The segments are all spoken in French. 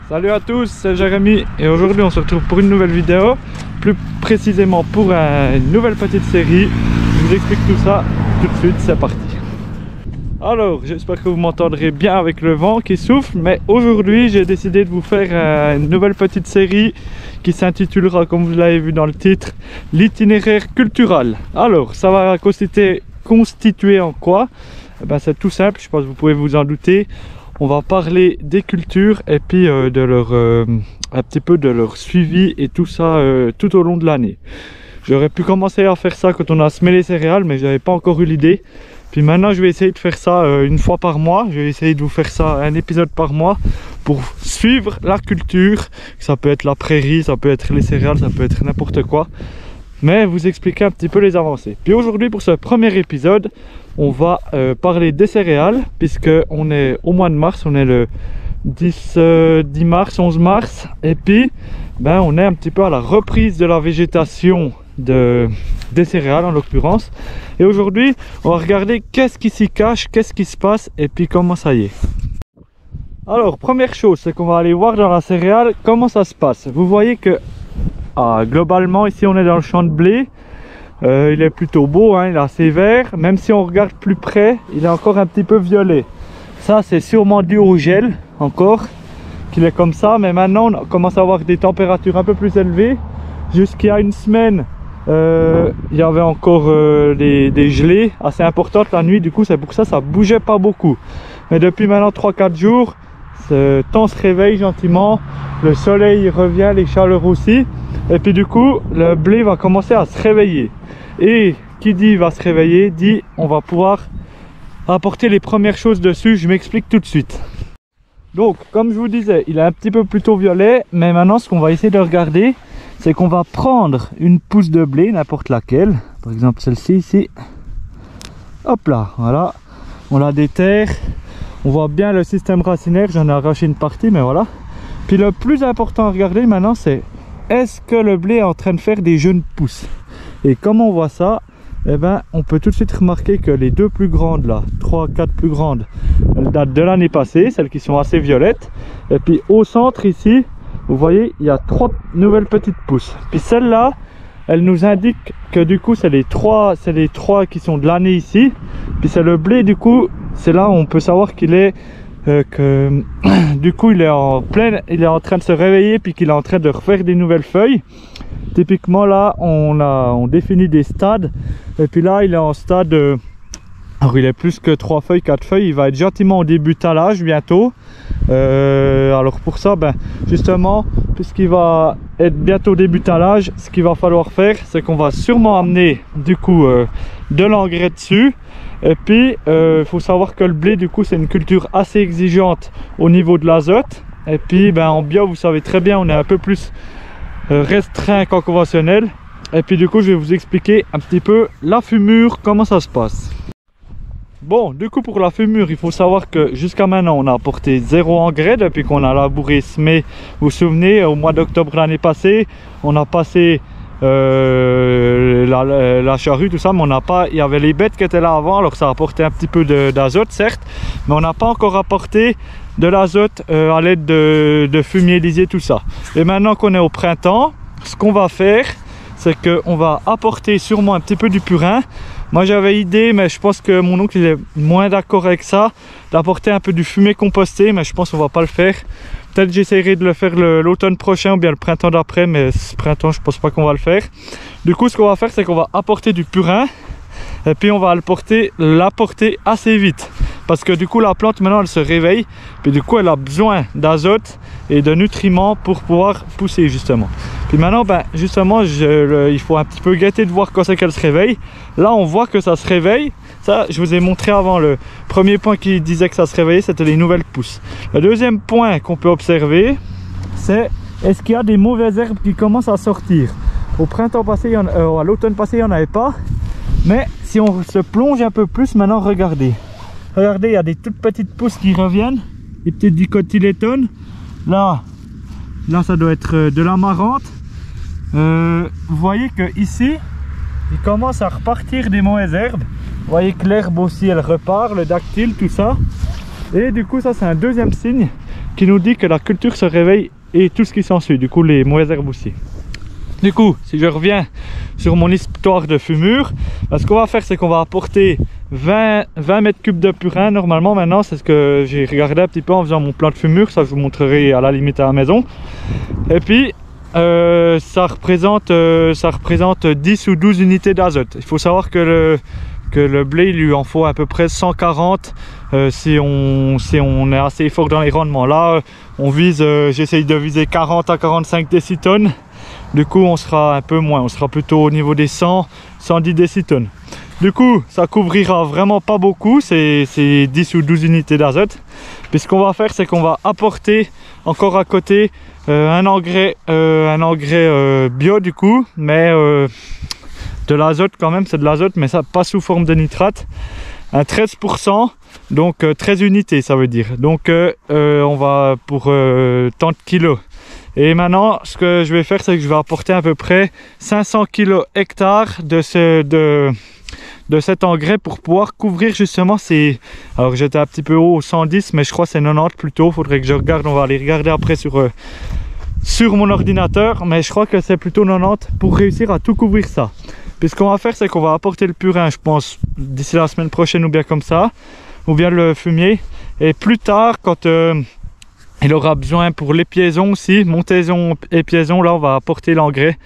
Salut à tous, c'est Jérémy et aujourd'hui on se retrouve pour une nouvelle vidéo, plus précisément pour une nouvelle petite série. Je vous explique tout ça tout de suite, c'est parti. Alors j'espère que vous m'entendrez bien avec le vent qui souffle, mais aujourd'hui j'ai décidé de vous faire une nouvelle petite série qui s'intitulera, comme vous l'avez vu dans le titre, l'itinéraire culturel. Alors ça va constituer en quoi? C'est tout simple, je pense que vous pouvez vous en douter. On va parler des cultures et puis de leur un petit peu de leur suivi et tout ça tout au long de l'année. J'aurais pu commencer à faire ça quand on a semé les céréales, mais j'avais pas encore eu l'idée. Puis maintenant je vais essayer de faire ça une fois par mois. Je vais essayer de vous faire ça un épisode par mois pour suivre la culture. Ça peut être la prairie, ça peut être les céréales, ça peut être n'importe quoi. Mais vous expliquer un petit peu les avancées. Puis aujourd'hui pour ce premier épisode, on va parler des céréales, puisque on est au mois de mars, on est le 10 mars, 11 mars, et puis on est un petit peu à la reprise de la végétation des céréales en l'occurrence. Et aujourd'hui, on va regarder qu'est-ce qui s'y cache, qu'est-ce qui se passe, et puis comment ça y est. Alors, première chose, c'est qu'on va aller voir dans la céréale comment ça se passe. Vous voyez que globalement, ici on est dans le champ de blé. Il est plutôt beau, hein, il est assez vert. Même si on regarde plus près, il est encore un petit peu violet. Ça, c'est sûrement dû au gel, encore, qu'il est comme ça. Mais maintenant, on commence à avoir des températures un peu plus élevées. Jusqu'il y a une semaine, il y avait encore des gelées assez importantes la nuit. Du coup, c'est pour ça ça bougeait pas beaucoup. Mais depuis maintenant 3-4 jours, ce temps se réveille gentiment. Le soleil revient, les chaleurs aussi. Et puis du coup, le blé va commencer à se réveiller. Et qui dit va se réveiller, dit on va pouvoir apporter les premières choses dessus. Je m'explique tout de suite. Donc, comme je vous disais, il est un petit peu plutôt violet. Mais maintenant, ce qu'on va essayer de regarder, c'est qu'on va prendre une pousse de blé, n'importe laquelle. Par exemple, celle-ci, ici. Hop là, voilà. On la déterre. On voit bien le système racinaire. J'en ai arraché une partie, mais voilà. Puis le plus important à regarder maintenant, c'est est-ce que le blé est en train de faire des jeunes pousses? Et comme on voit ça, on peut tout de suite remarquer que les deux plus grandes là, 3-4 plus grandes, elles datent de l'année passée, celles qui sont assez violettes. Et puis au centre ici, vous voyez, il y a 3 nouvelles petites pousses. Puis celle-là, elle nous indique que du coup c'est les trois qui sont de l'année ici. Puis c'est le blé, du coup, c'est là où on peut savoir qu'il est du coup il est en train de se réveiller, puis qu'il est en train de refaire des nouvelles feuilles. Typiquement là on définit des stades, et puis là il est en stade alors il est plus que 3 feuilles, 4 feuilles, il va être gentiment au début de talage bientôt. Alors pour ça, justement, puisqu'il va être bientôt au début de talage, ce qu'il va falloir faire, c'est qu'on va sûrement amener du coup de l'engrais dessus. Et puis il faut savoir que le blé, du coup, c'est une culture assez exigeante au niveau de l'azote. Et puis en bio, vous savez très bien, on est un peu plus restreint qu'en conventionnel. Et puis du coup, je vais vous expliquer un petit peu la fumure, comment ça se passe. Bon, du coup, pour la fumure, il faut savoir que jusqu'à maintenant, on a apporté 0 engrais depuis qu'on a labouré, semé. Vous vous souvenez, au mois d'octobre l'année passée, on a passé la charrue, tout ça, mais on n'a pas, il y avait les bêtes qui étaient là avant, alors ça apportait un petit peu d'azote certes, mais on n'a pas encore apporté de l'azote à l'aide de fumier lisier, tout ça. Et maintenant qu'on est au printemps, ce qu'on va faire, c'est qu'on va apporter sûrement un petit peu du purin. Moi j'avais idée, mais je pense que mon oncle il est moins d'accord avec ça, d'apporter un peu du fumier composté, mais je pense qu'on va pas le faire. Peut-être j'essaierai de le faire l'automne prochain ou bien le printemps d'après, mais ce printemps je pense pas qu'on va le faire. Du coup, ce qu'on va faire, c'est qu'on va apporter du purin, et puis on va l'apporter assez vite, parce que du coup la plante maintenant elle se réveille, puis du coup elle a besoin d'azote et de nutriments pour pouvoir pousser justement. Puis maintenant justement il faut un petit peu guetter de voir quand c'est qu'elle se réveille. Là on voit que ça se réveille. Ça, je vous ai montré avant, le premier point qui disait que ça se réveillait, c'était les nouvelles pousses. Le deuxième point qu'on peut observer, c'est est-ce qu'il y a des mauvaises herbes qui commencent à sortir. Au printemps passé, à l'automne passé, il n'y en avait pas. Mais si on se plonge un peu plus, maintenant regardez. Regardez, il y a des toutes petites pousses qui reviennent, des petites dicotylétones. Là ça doit être de l'amarante. Vous voyez que ici, il commence à repartir des mauvaises herbes. Vous voyez que l'herbe aussi elle repart, le dactyle, tout ça. Et du coup ça c'est un deuxième signe qui nous dit que la culture se réveille et tout ce qui s'ensuit, du coup les mauvaises herbes aussi. Du coup, si je reviens sur mon histoire de fumure, ce qu'on va faire, c'est qu'on va apporter 20 mètres cubes de purin normalement. Maintenant, c'est ce que j'ai regardé un petit peu en faisant mon plan de fumure, ça je vous montrerai à la limite à la maison. Et puis ça représente 10 ou 12 unités d'azote. Il faut savoir que le blé, il lui en faut à peu près 140 si on est assez fort dans les rendements. Là, on vise, j'essaye de viser 40 à 45 décitonnes. Du coup, on sera un peu moins, on sera plutôt au niveau des 110 décitonnes. Du coup, ça couvrira vraiment pas beaucoup, c'est 10 ou 12 unités d'azote. Puis ce qu'on va faire, c'est qu'on va apporter encore à côté un engrais bio du coup, mais de l'azote quand même, c'est de l'azote, mais ça pas sous forme de nitrate. Un 13%, donc 13 unités ça veut dire. Donc on va pour tant de kilos. Et maintenant, ce que je vais faire, c'est que je vais apporter à peu près 500 kg hectares de cet engrais pour pouvoir couvrir justement ces... Alors j'étais un petit peu haut au 110, mais je crois que c'est 90 plutôt. Faudrait que je regarde, on va aller regarder après sur mon ordinateur. Mais je crois que c'est plutôt 90 pour réussir à tout couvrir ça. Puis ce qu'on va faire, c'est qu'on va apporter le purin, je pense, d'ici la semaine prochaine ou bien comme ça. Ou bien le fumier. Et plus tard, quand... il aura besoin pour les piaisons aussi, montaison et piaison, là on va apporter l'engrais.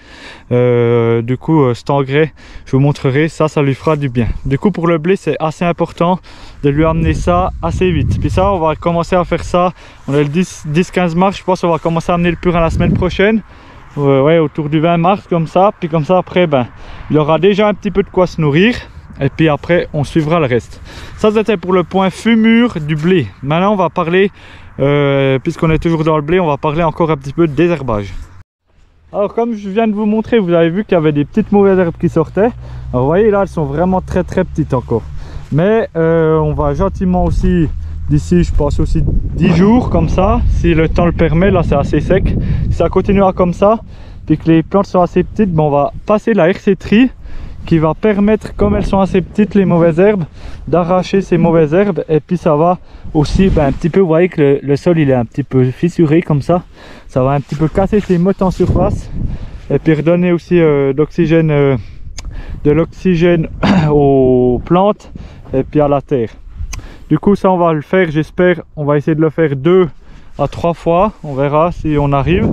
Du coup cet engrais, je vous montrerai, ça lui fera du bien. Du coup pour le blé c'est assez important de lui amener ça assez vite. Puis ça on va commencer à faire ça, on est le 10-15 mars, je pense qu'on va commencer à amener le purin la semaine prochaine. Ouais, autour du 20 mars comme ça, puis comme ça après il aura déjà un petit peu de quoi se nourrir. Et puis après on suivra le reste. Ça c'était pour le point fumure du blé. Maintenant on va parler, puisqu'on est toujours dans le blé, on va parler encore un petit peu de désherbage. Alors comme je viens de vous montrer, vous avez vu qu'il y avait des petites mauvaises herbes qui sortaient. Alors vous voyez là, elles sont vraiment très petites encore. Mais on va gentiment aussi, d'ici je pense aussi 10 jours comme ça, si le temps le permet, là c'est assez sec. Si ça continuera comme ça, puis que les plantes sont assez petites, on va passer la hercétrie qui va permettre, comme elles sont assez petites les mauvaises herbes, d'arracher ces mauvaises herbes. Et puis ça va aussi un petit peu, vous voyez que le sol il est un petit peu fissuré comme ça, ça va un petit peu casser ces mottes en surface et puis redonner aussi de l'oxygène aux plantes et puis à la terre. Du coup ça on va le faire, j'espère, on va essayer de le faire 2 à 3 fois, on verra si on arrive,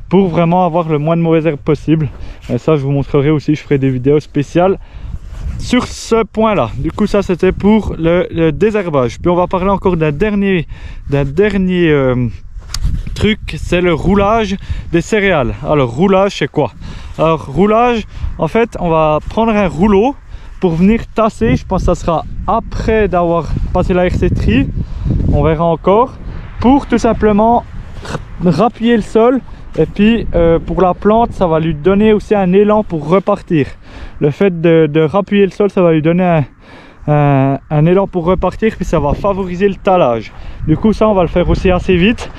pour vraiment avoir le moins de mauvaises herbes possible. Et ça je vous montrerai aussi, je ferai des vidéos spéciales sur ce point là. Du coup ça c'était pour le désherbage. Puis on va parler encore d'un dernier truc, c'est le roulage des céréales. Alors roulage c'est quoi? Alors roulage, en fait on va prendre un rouleau pour venir tasser, je pense que ça sera après d'avoir passé la hercétrie, on verra encore, pour tout simplement rappuyer le sol. Et puis pour la plante, ça va lui donner aussi un élan pour repartir. Le fait de rappuyer le sol, ça va lui donner un élan pour repartir, puis ça va favoriser le talage. Du coup ça on va le faire aussi assez vite.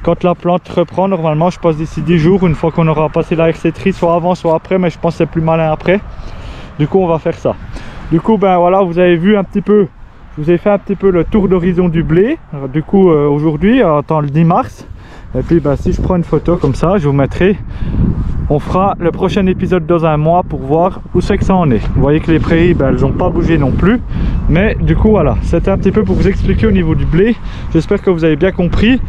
Quand la plante reprend, normalement je pense d'ici 10 jours, une fois qu'on aura passé la hercétrie, soit avant soit après, mais je pense que c'est plus malin après. Du coup on va faire ça. Du coup voilà, vous avez vu un petit peu, je vous ai fait un petit peu le tour d'horizon du blé. Alors, du coup aujourd'hui, attends le 10 mars. Et puis si je prends une photo comme ça, je vous mettrai, on fera le prochain épisode dans un mois pour voir où c'est que ça en est. Vous voyez que les prairies, elles n'ont pas bougé non plus. Mais du coup voilà, c'était un petit peu pour vous expliquer au niveau du blé. J'espère que vous avez bien compris.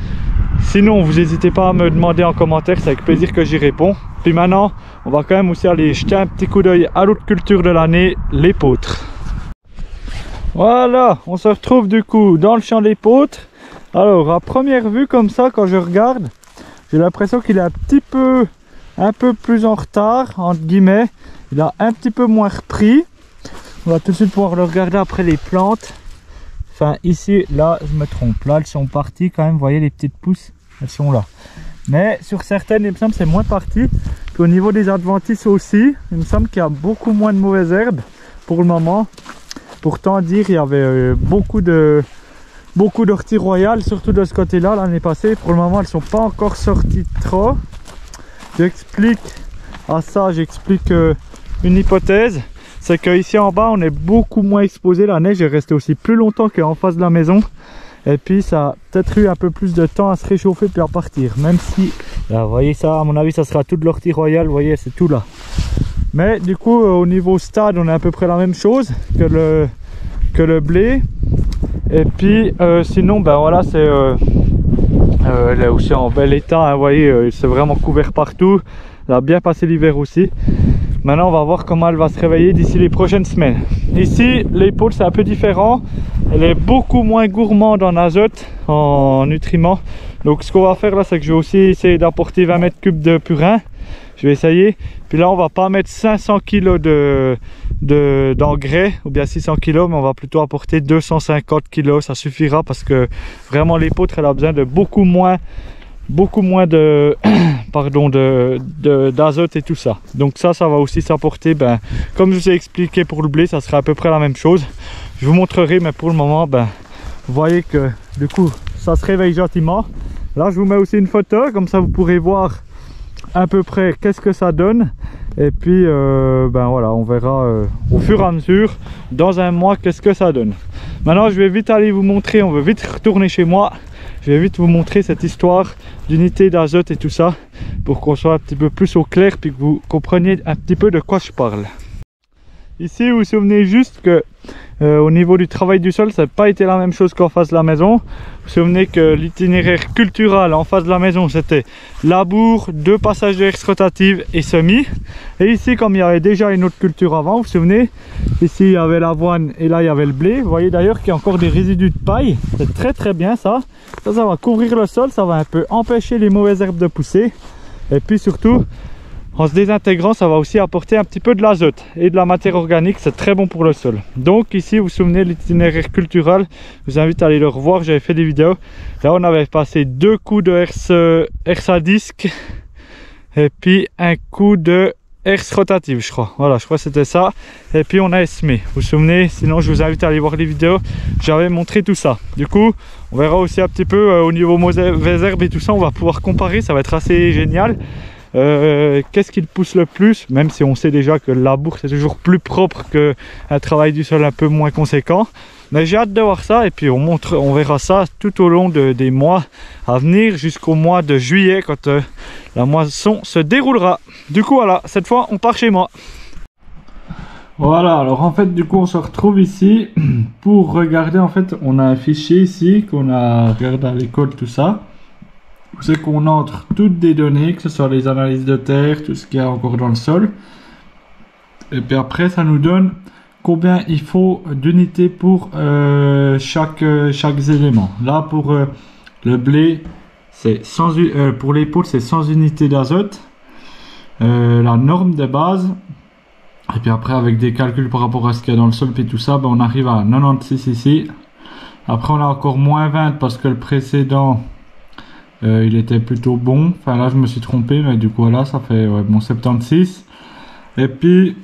Sinon vous n'hésitez pas à me demander en commentaire, c'est avec plaisir que j'y réponds. Puis maintenant, on va quand même aussi aller jeter un petit coup d'œil à l'autre culture de l'année, l'épeautre. Voilà, on se retrouve du coup dans le champ de l'épeautre. Alors à première vue comme ça, quand je regarde, j'ai l'impression qu'il est un peu plus en retard, entre guillemets. Il a un petit peu moins repris. On va tout de suite pouvoir le regarder après les plantes. Enfin ici, là je me trompe, là elles sont parties quand même, vous voyez les petites pousses, elles sont là. Mais sur certaines, il me semble c'est moins parti. Puis au niveau des adventices aussi, il me semble qu'il y a beaucoup moins de mauvaises herbes pour le moment. Pourtant dire, il y avait beaucoup d'orties royales, surtout de ce côté-là l'année passée. Pour le moment, elles ne sont pas encore sorties trop. J'explique à ça, une hypothèse. C'est qu'ici en bas, on est beaucoup moins exposé. La neige est restée aussi plus longtemps qu'en face de la maison. Et puis ça a peut-être eu un peu plus de temps à se réchauffer puis à partir. Même si, là, vous voyez ça, à mon avis ça sera toute l'ortie royale, vous voyez c'est tout là. Mais du coup au niveau stade on est à peu près la même chose que le blé. Et puis sinon ben voilà c'est là aussi en bel état, hein, vous voyez c'est vraiment couvert partout. Elle a bien passé l'hiver aussi. Maintenant on va voir comment elle va se réveiller d'ici les prochaines semaines. Ici l'épaule c'est un peu différent. Elle est beaucoup moins gourmande en azote, en nutriments. Donc ce qu'on va faire là c'est que je vais aussi essayer d'apporter 20 mètres cubes de purin. Je vais essayer. Puis là on va pas mettre 500 kg d'engrais ou bien 600 kg, mais on va plutôt apporter 250 kg. Ça suffira parce que vraiment l'épeautre elle a besoin de beaucoup moins de pardon d'azote et tout ça. Donc ça va aussi s'apporter, ben, comme je vous ai expliqué pour le blé, ça sera à peu près la même chose. Je vous montrerai, mais pour le moment ben, vous voyez que du coup ça se réveille gentiment. Là je vous mets aussi une photo, comme ça vous pourrez voir à peu près qu'est-ce que ça donne. Et puis ben voilà, on verra au fur et à mesure dans un mois qu'est-ce que ça donne. Maintenant je vais vite aller vous montrer, on veut vite retourner chez moi. Je vais vite vous montrer cette histoire d'unité d'azote et tout ça pour qu'on soit un petit peu plus au clair puis que vous compreniez un petit peu de quoi je parle. Ici vous vous souvenez juste que au niveau du travail du sol ça n'a pas été la même chose qu'en face de la maison. Vous vous souvenez que l'itinéraire culturel en face de la maison c'était labour, 2 passages de herse rotative et semis. Et ici comme il y avait déjà une autre culture avant, vous vous souvenez, ici il y avait l'avoine et là il y avait le blé. Vous voyez d'ailleurs qu'il y a encore des résidus de paille, c'est très bien ça. Ça va couvrir le sol, ça va un peu empêcher les mauvaises herbes de pousser. Et puis surtout en se désintégrant ça va aussi apporter un petit peu de l'azote et de la matière organique, c'est très bon pour le sol. Donc ici vous vous souvenez l'itinéraire culturel, je vous invite à aller le revoir, j'avais fait des vidéos. Là on avait passé 2 coups de herse à disque et puis un coup de herse rotative je crois. Voilà, je crois que c'était ça. Et puis on a semé, vous vous souvenez, sinon je vous invite à aller voir les vidéos, j'avais montré tout ça. Du coup on verra aussi un petit peu au niveau mauvaises herbes et tout ça, on va pouvoir comparer, ça va être assez génial. Qu'est-ce qui pousse le plus, même si on sait déjà que le labour c'est toujours plus propre qu'un travail du sol un peu moins conséquent. Mais j'ai hâte de voir ça et puis on verra ça tout au long des mois à venir jusqu'au mois de juillet quand la moisson se déroulera. Du coup voilà, cette fois on part chez moi. Voilà, alors en fait du coup on se retrouve ici pour regarder. En fait on a un fichier ici qu'on a regardé à l'école, tout ça. C'est qu'on entre toutes des données, que ce soit les analyses de terre, tout ce qu'il y a encore dans le sol. Et puis après, ça nous donne combien il faut d'unités pour chaque élément. Là, pour le blé, c'est pour l'épaule, c'est 100 unités d'azote. La norme de base. Et puis après, avec des calculs par rapport à ce qu'il y a dans le sol, puis tout ça, ben, on arrive à 96 ici. Après, on a encore moins 20 parce que le précédent... il était plutôt bon, enfin là je me suis trompé, mais du coup voilà ça fait ouais, bon 76. Et puis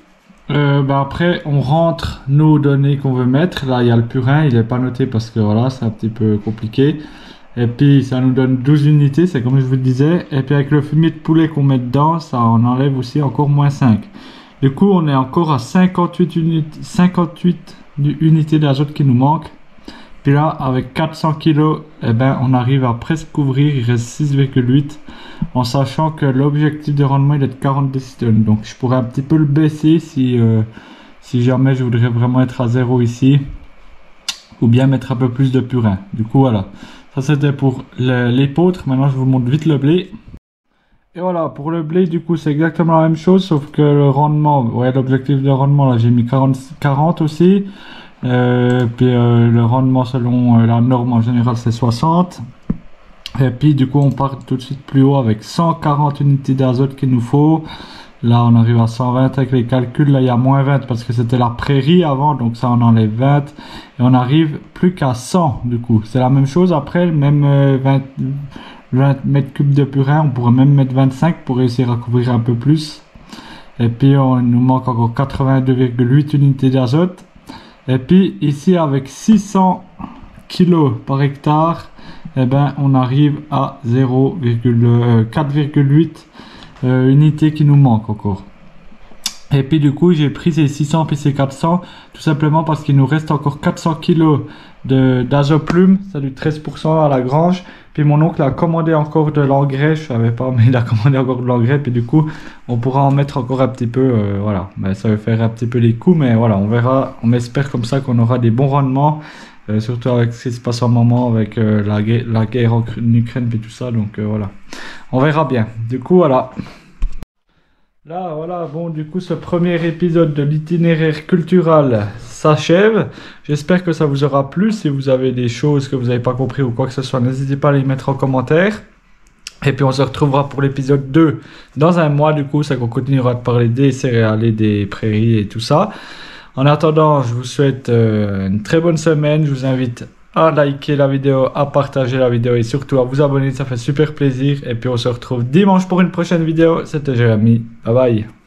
après on rentre nos données qu'on veut mettre. Là il y a le purin, il n'est pas noté parce que voilà c'est un petit peu compliqué. Et puis ça nous donne 12 unités, c'est comme je vous le disais. Et puis avec le fumier de poulet qu'on met dedans, ça en enlève aussi encore moins 5. Du coup on est encore à 58 unités d'azote qui nous manquent. Puis là, avec 400 kg, eh ben, on arrive à presque couvrir, il reste 6,8, en sachant que l'objectif de rendement il est de 40 décitonnes. Donc je pourrais un petit peu le baisser si jamais je voudrais vraiment être à 0 ici, ou bien mettre un peu plus de purin. Du coup voilà, ça c'était pour l'épeautre. Maintenant je vous montre vite le blé. Et voilà, pour le blé du coup c'est exactement la même chose, sauf que le rendement, ouais, l'objectif de rendement là j'ai mis 40 aussi. Puis le rendement selon la norme en général c'est 60. Et puis du coup on part tout de suite plus haut avec 140 unités d'azote qu'il nous faut. Là on arrive à 120 avec les calculs. Là il y a moins 20 parce que c'était la prairie avant, donc ça on enlève 20. Et on arrive plus qu'à 100 du coup. C'est la même chose après, même 20 mètres cubes de purin, on pourrait même mettre 25 pour réussir à couvrir un peu plus. Et puis on nous manque encore 82,8 unités d'azote. Et puis ici avec 600 kg par hectare, eh ben, on arrive à 4,8 unités qui nous manquent encore. Et puis du coup j'ai pris ces 600 puis ces 400 tout simplement parce qu'il nous reste encore 400 kg d'azoplume, c'est du 13% à la grange. Puis mon oncle a commandé encore de l'engrais, je savais pas, mais il a commandé encore de l'engrais. Puis du coup on pourra en mettre encore un petit peu, voilà, mais ça va faire un petit peu les coûts, mais voilà, on verra, on espère comme ça qu'on aura des bons rendements, surtout avec ce qui se passe en moment avec la guerre en Ukraine puis tout ça, donc voilà, on verra bien. Du coup voilà. Là, voilà, bon, du coup, ce premier épisode de l'itinéraire culturel s'achève. J'espère que ça vous aura plu. Si vous avez des choses que vous n'avez pas compris ou quoi que ce soit, n'hésitez pas à les mettre en commentaire. Et puis, on se retrouvera pour l'épisode 2 dans un mois. Du coup, ça qu'on continuera de parler des céréales et des prairies et tout ça. En attendant, je vous souhaite une très bonne semaine. Je vous invite à liker la vidéo, à partager la vidéo et surtout à vous abonner, ça fait super plaisir. Et puis on se retrouve dimanche pour une prochaine vidéo. C'était Jérémy, bye bye.